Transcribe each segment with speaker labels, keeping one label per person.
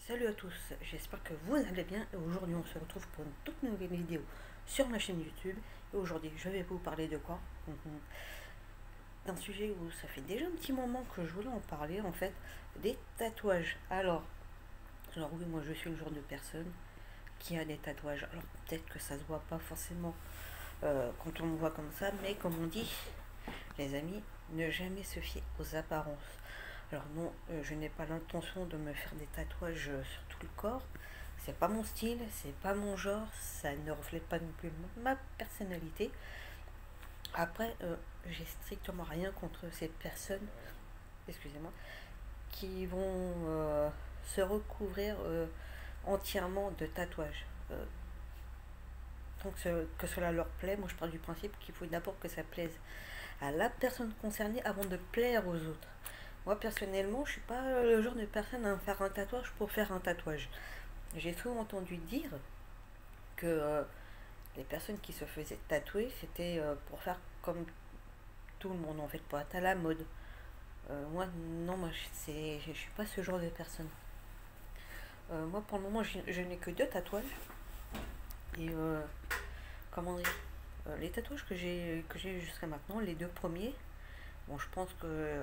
Speaker 1: Salut à tous, j'espère que vous allez bien et aujourd'hui on se retrouve pour une toute nouvelle vidéo sur ma chaîne YouTube et aujourd'hui je vais vous parler de quoi? D'un sujet où ça fait déjà un petit moment que je voulais en parler en fait, des tatouages. Alors oui, moi je suis le genre de personne qui a des tatouages. Alors peut-être que ça se voit pas forcément quand on me voit comme ça, mais comme on dit, les amis, ne jamais se fier aux apparences. Alors non, je n'ai pas l'intention de me faire des tatouages sur tout le corps. C'est pas mon style, c'est pas mon genre, ça ne reflète pas non plus ma personnalité. Après, j'ai strictement rien contre ces personnes, excusez-moi, qui vont se recouvrir entièrement de tatouages. Donc que cela leur plaît, moi je pars du principe qu'il faut d'abord que ça plaise à la personne concernée avant de plaire aux autres. Moi personnellement, je suis pas le genre de personne à faire un tatouage pour faire un tatouage. J'ai souvent entendu dire que les personnes qui se faisaient tatouer, c'était pour faire comme tout le monde en fait, pour être à la mode. Moi non, moi je suis pas ce genre de personne. Moi pour le moment, je n'ai que deux tatouages et comment dire, les tatouages que j'ai jusqu'à maintenant, les deux premiers. Bon, je pense que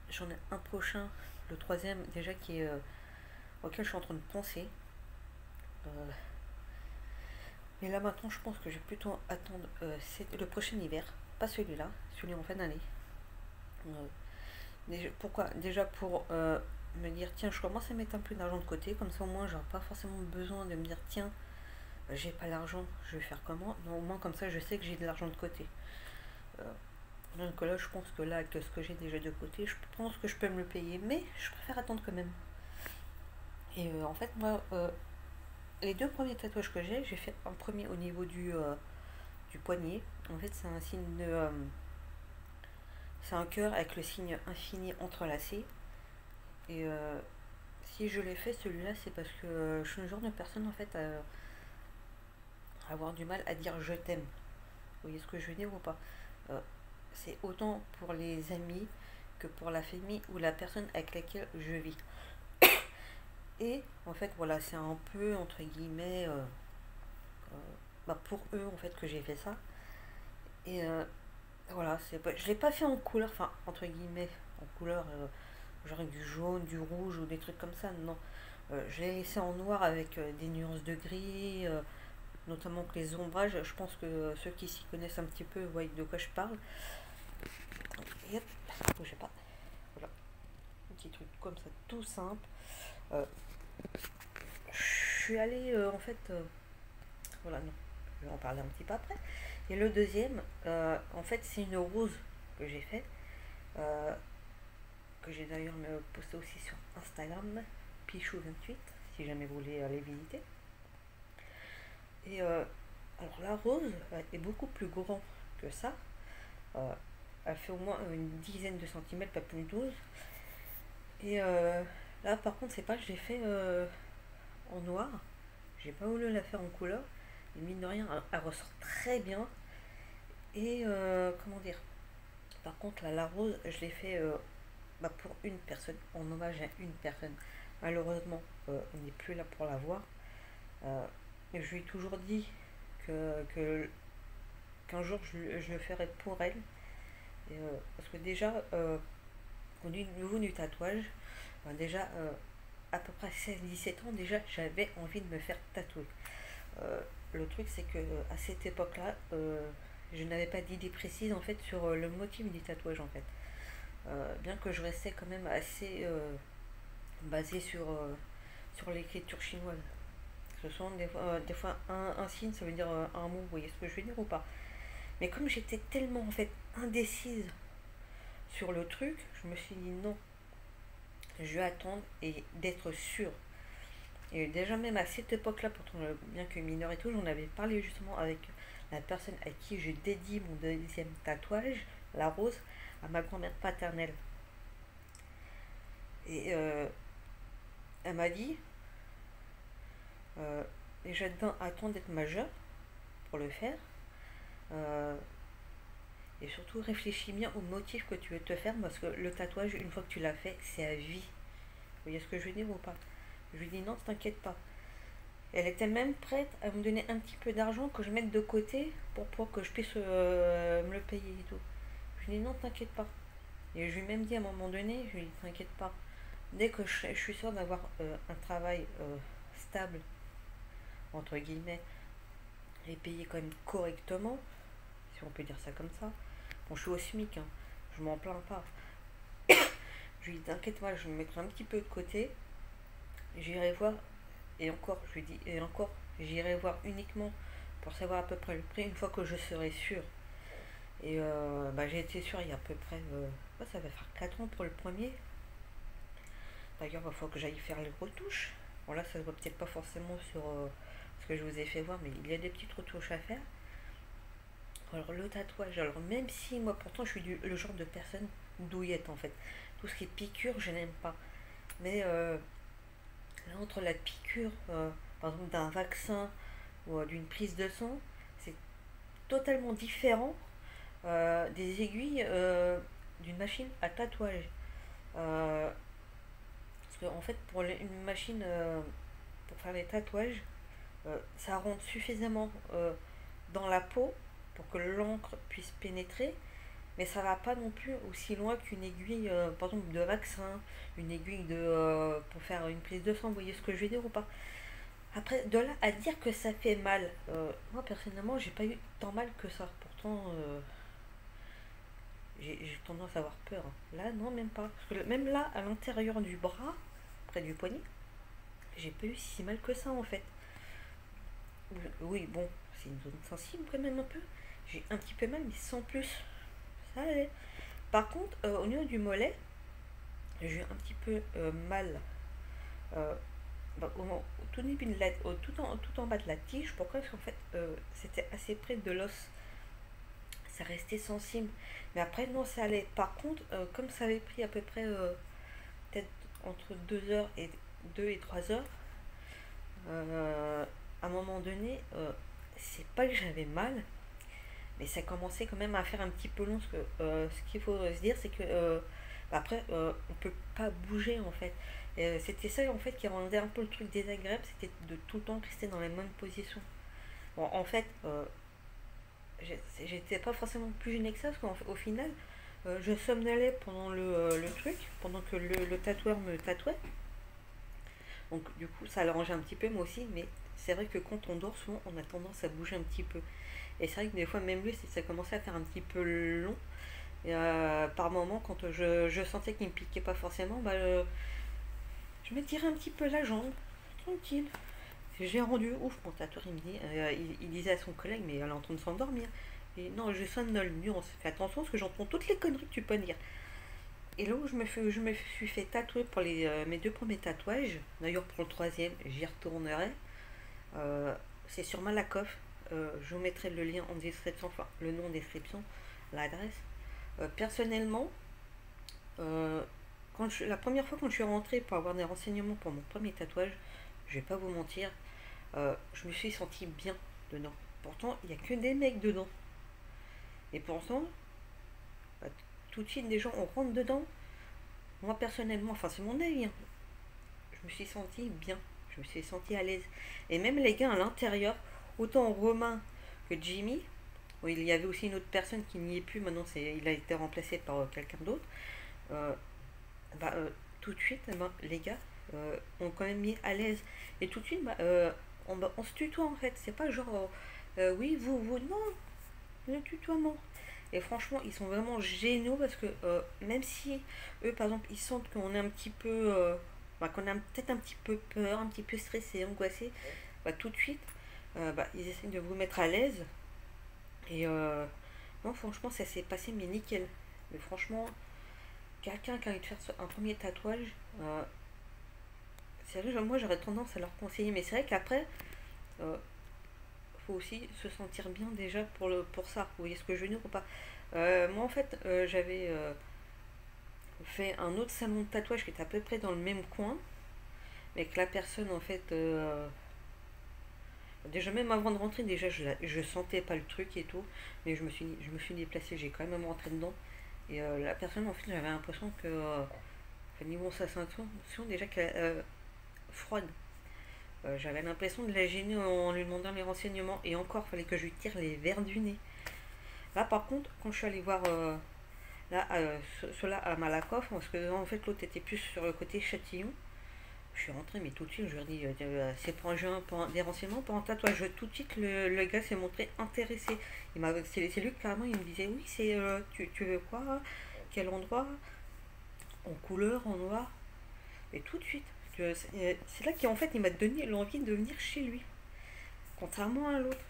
Speaker 1: j'en ai un prochain, le troisième déjà qui est auquel je suis en train de penser. Euh, mais là maintenant, je pense que je vais plutôt attendre c'est le prochain hiver, pas celui-là, celui en fin d'année. Pourquoi? Déjà pour me dire, tiens, je commence à mettre un peu d'argent de côté, comme ça au moins j'aurai pas forcément besoin de me dire, tiens, j'ai pas l'argent, je vais faire comment? Non, au moins comme ça je sais que j'ai de l'argent de côté. Euh, donc là, je pense que là, avec ce que j'ai déjà de côté, je pense que je peux me le payer, mais je préfère attendre quand même. Et en fait, moi, les deux premiers tatouages que j'ai fait un premier au niveau du poignet. En fait, c'est un signe de. C'est un cœur avec le signe infini entrelacé. Et si je l'ai fait celui-là, c'est parce que je suis le genre de personne en fait à avoir du mal à dire je t'aime. Vous voyez ce que je veux dire ou pas? Euh, c'est autant pour les amis que pour la famille ou la personne avec laquelle je vis. Et en fait, voilà, c'est un peu entre guillemets euh, pour eux en fait que j'ai fait ça. Et voilà, je l'ai pas fait en couleur, enfin entre guillemets en couleur genre avec du jaune, du rouge ou des trucs comme ça. Non, je l'ai laissé en noir avec des nuances de gris, notamment que les ombrages. Je pense que ceux qui s'y connaissent un petit peu voient de quoi je parle. Et hop, bougez pas. Voilà, un petit truc comme ça, tout simple. Euh, je suis allée en fait, voilà, non, je vais en parler un petit peu après. Et le deuxième, en fait, c'est une rose que j'ai fait, euh, que j'ai d'ailleurs posté aussi sur Instagram, Pichou28, si jamais vous voulez aller visiter. Et alors la rose est beaucoup plus grand que ça. Euh, Elle fait au moins une dizaine de centimètres, pas plus de 12. Et là par contre c'est pas que je l'ai fait en noir. J'ai pas voulu la faire en couleur. Et mine de rien, elle ressort très bien. Et comment dire? Par contre là, la rose, je l'ai fait pour une personne, en hommage à une personne. Malheureusement, on n'est plus là pour la voir. Euh, je lui ai toujours dit qu'un jour je le ferai pour elle. Et, parce que déjà, au niveau du tatouage, déjà à peu près 16-17 ans, déjà j'avais envie de me faire tatouer. Le truc c'est que à cette époque-là, je n'avais pas d'idée précise en fait sur le motif du tatouage en fait. Bien que je restais quand même assez basé sur l'écriture chinoise. Ce sont des fois un signe, ça veut dire un mot, vous voyez ce que je veux dire ou pas? Mais comme j'étais tellement en fait indécise sur le truc, je me suis dit non, je vais attendre et d'être sûre. Et déjà même à cette époque-là, pourtant bien que mineur et tout, j'en avais parlé justement avec la personne à qui je dédie mon deuxième tatouage, la rose, à ma grand-mère paternelle. Et elle m'a dit, euh, déjà attends d'être majeur pour le faire. Euh, et surtout réfléchis bien au motif que tu veux te faire parce que le tatouage, une fois que tu l'as fait, c'est à vie. Vous voyez ce que je veux dire ou pas? Je lui dis non, t'inquiète pas. Elle était même prête à me donner un petit peu d'argent que je mette de côté pour que je puisse me le payer et tout. Je lui dis non, t'inquiète pas. Et je lui ai même dit à un moment donné, je lui ai dit t'inquiète pas. Dès que je suis sûre d'avoir un travail stable, entre guillemets, et payé quand même correctement, si on peut dire ça comme ça. Bon, je suis au SMIC, hein, je m'en plains pas. Je lui dis t'inquiète pas, je me mettrai un petit peu de côté. J'irai voir, et encore, je lui dis, et encore, j'irai voir uniquement pour savoir à peu près le prix une fois que je serai sûre. Et j'ai été sûre il y a à peu près, ça va faire 4 ans pour le premier. D'ailleurs, il va falloir que j'aille faire les retouches. Bon, là, ça se voit peut-être pas forcément sur ce que je vous ai fait voir, mais il y a des petites retouches à faire. Alors, le tatouage, alors même si moi, pourtant, je suis le genre de personne douillette en fait. Tout ce qui est piqûre, je n'aime pas. Mais là, entre la piqûre, par exemple, d'un vaccin ou d'une prise de sang, c'est totalement différent des aiguilles d'une machine à tatouage. Euh, Parce qu'en fait, pour une machine pour faire les tatouages, ça rentre suffisamment dans la peau pour que l'encre puisse pénétrer, mais ça va pas non plus aussi loin qu'une aiguille, par exemple, de vaccin, une aiguille pour faire une prise de sang, vous voyez ce que je veux dire ou pas? Après, de là à dire que ça fait mal, moi personnellement, j'ai pas eu tant mal que ça. Pourtant, j'ai tendance à avoir peur, hein. Là, non, même pas. Parce que même là, à l'intérieur du bras, près du poignet, j'ai pas eu si mal que ça en fait. Oui, bon, c'est une zone sensible quand même un peu. J'ai un petit peu mal, mais sans plus. Ça allait. Par contre, au niveau du mollet, j'ai eu un petit peu mal euh, au tout début de tout en bas de la tige. Pourquoi? Parce qu'en fait, c'était assez près de l'os. Ça restait sensible. Mais après, non, ça allait. Par contre, comme ça avait pris à peu près peut-être entre 2 heures et 2 et 3 heures, à un moment donné, c'est pas que j'avais mal, mais ça commençait quand même à faire un petit peu long. Parce que ce qu'il faut se dire, c'est que après, on peut pas bouger en fait. C'était ça en fait qui rendait un peu le truc désagréable, c'était de tout le temps rester dans la même position. Bon, en fait, j'étais pas forcément plus gênée que ça, parce qu'au final, je somnolais pendant le truc, pendant que le tatoueur me tatouait. Donc du coup, ça l'arrangeait un petit peu, moi aussi, mais c'est vrai que quand on dort, souvent, on a tendance à bouger un petit peu. Et c'est vrai que des fois, même lui, ça commençait à faire un petit peu long. Et par moment, quand je sentais qu'il me piquait pas forcément, je me tirais un petit peu la jambe, tranquille. J'ai rendu ouf, mon tatoueur, il me dit, il disait à son collègue, mais elle est en train de s'endormir. Et non, je sonne nuance, fais attention parce que j'entends toutes les conneries que tu peux dire. Et là où je me suis fait tatouer pour mes 2 premiers tatouages, d'ailleurs pour le troisième, j'y retournerai. C'est sur Malakoff. Je vous mettrai le lien en description, enfin le nom en description, l'adresse. Personnellement, euh, la première fois quand je suis rentrée pour avoir des renseignements pour mon premier tatouage, je vais pas vous mentir, je me suis sentie bien dedans. Pourtant, il n'y a que des mecs dedans. Et pourtant, bah, tout de suite, des gens, on rentre dedans. Moi, personnellement, enfin, c'est mon avis, hein, je me suis sentie bien. Je me suis sentie à l'aise. Et même les gars à l'intérieur, autant Romain que Jimmy, bon, il y avait aussi une autre personne qui n'y est plus, maintenant il a été remplacé par quelqu'un d'autre. Euh, bah, tout de suite, les gars ont quand même mis à l'aise. Et tout de suite, on se tutoie en fait. C'est pas genre, oui, vous, non, le tutoiement. Et franchement, ils sont vraiment géniaux parce que même si eux, par exemple, ils sentent qu'on est un petit peu, qu'on a peut-être un petit peu peur, un petit peu stressé, angoissé, tout de suite, ils essaient de vous mettre à l'aise. Et non, franchement, ça s'est passé, mais nickel. Mais franchement, quelqu'un qui a envie de faire un premier tatouage, sérieux, moi j'aurais tendance à leur conseiller. Mais c'est vrai qu'après, euh, faut aussi se sentir bien déjà pour ça. Vous voyez ce que je veux dire ou pas? Moi en fait, j'avais fait un autre salon de tatouage qui était à peu près dans le même coin, mais que la personne en fait, déjà même avant de rentrer, déjà je sentais pas le truc et tout, mais je me suis déplacée, j'ai quand même rentré dedans. Et la personne en fait, j'avais l'impression que niveau sensation déjà qu'elle froide. J'avais l'impression de la gêner en lui demandant les renseignements. Et encore, fallait que je lui tire les verres du nez. Là, par contre, quand je suis allée voir là, cela à Malakoff, parce que en fait, l'autre était plus sur le côté Châtillon. Je suis rentrée, mais tout de suite, je lui ai dit c'est pour des renseignements pour un tatouage. Tout de suite, le gars s'est montré intéressé. C'est lui carrément, il me disait oui, tu veux quoi? Quel endroit? En couleur, en noir? Et tout de suite. C'est là qu'en fait, il m'a donné l'envie de venir chez lui. Contrairement à l'autre.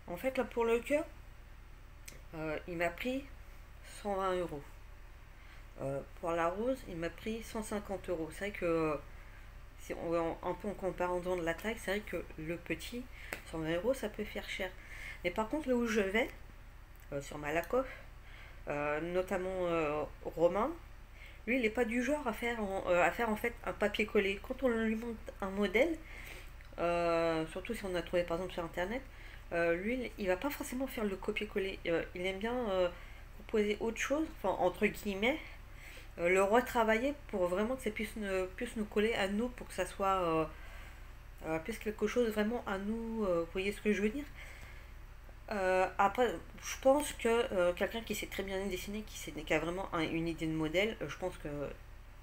Speaker 1: En fait, là, pour le cœur, il m'a pris 120 euros. Pour la rose, il m'a pris 150 euros. C'est vrai que, si on va un peu en comparant de la taille, c'est vrai que le petit, 120 euros, ça peut faire cher. Mais par contre, là où je vais, sur Malakoff, notamment Romain, lui, il n'est pas du genre à faire en fait un papier collé. Quand on lui montre un modèle, surtout si on a trouvé par exemple sur internet, lui, il va pas forcément faire le copier-coller. Il aime bien proposer autre chose, enfin entre guillemets, le retravailler pour vraiment que ça puisse nous coller à nous, pour que ça soit plus quelque chose vraiment à nous. Vous voyez ce que je veux dire? Après, je pense que quelqu'un qui sait très bien dessiner, qui a vraiment une idée de modèle, je pense que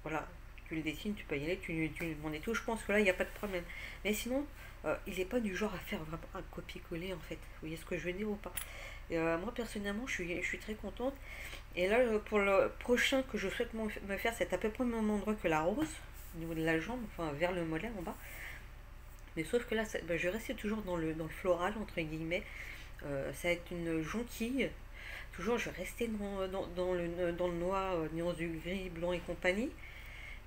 Speaker 1: voilà, tu le dessines, tu peux y aller, tu lui demandes et tout. Je pense que là, il n'y a pas de problème. Mais sinon, il n'est pas du genre à faire vraiment un copier-coller en fait. Vous voyez ce que je veux dire ou pas? Et, moi personnellement, je suis très contente. Et là, pour le prochain que je souhaite me faire, c'est à peu près au même endroit que la rose, au niveau de la jambe, enfin vers le mollet en bas. Mais sauf que là, je reste toujours dans le floral, entre guillemets. Ça va être une jonquille. Toujours, je vais rester dans le noir, nuance du gris, blanc et compagnie.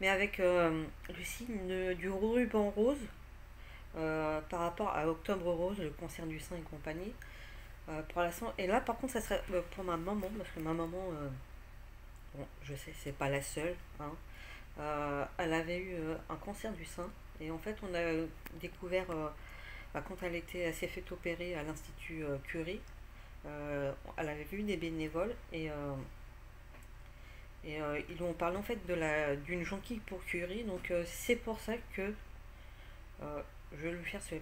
Speaker 1: Mais avec le signe du ruban rose par rapport à Octobre Rose, le cancer du sein et compagnie. Pour l'instant, et là, par contre, ça serait pour ma maman, parce que ma maman, bon, je sais, c'est pas la seule, hein. Elle avait eu un cancer du sein. Et en fait, on a découvert, quand elle s'est fait opérer à l'Institut Curie, elle avait vu des bénévoles et ils lui ont parlé en fait d'une jonquille pour Curie. Donc c'est pour ça que je vais lui faire ce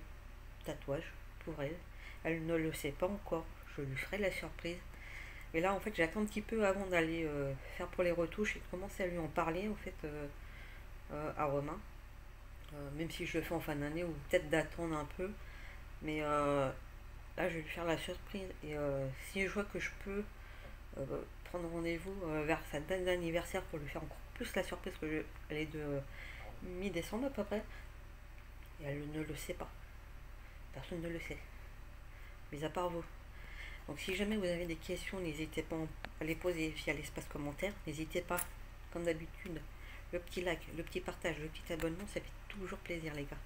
Speaker 1: tatouage pour elle. Elle ne le sait pas encore. Je lui ferai la surprise. Mais là en fait j'attends un petit peu avant d'aller faire pour les retouches et de commencer à lui en parler en fait à Romain. Même si je le fais en fin d'année ou peut-être d'attendre un peu. Mais là, je vais lui faire la surprise. Et si je vois que je peux prendre rendez-vous vers sa date d'anniversaire pour lui faire encore plus la surprise, elle est de mi-décembre à peu près, et elle ne le sait pas. Personne ne le sait, mais à part vous. Donc si jamais vous avez des questions, n'hésitez pas à les poser via l'espace commentaire. N'hésitez pas, comme d'habitude, le petit like, le petit partage, le petit abonnement, ça fait toujours plaisir les gars.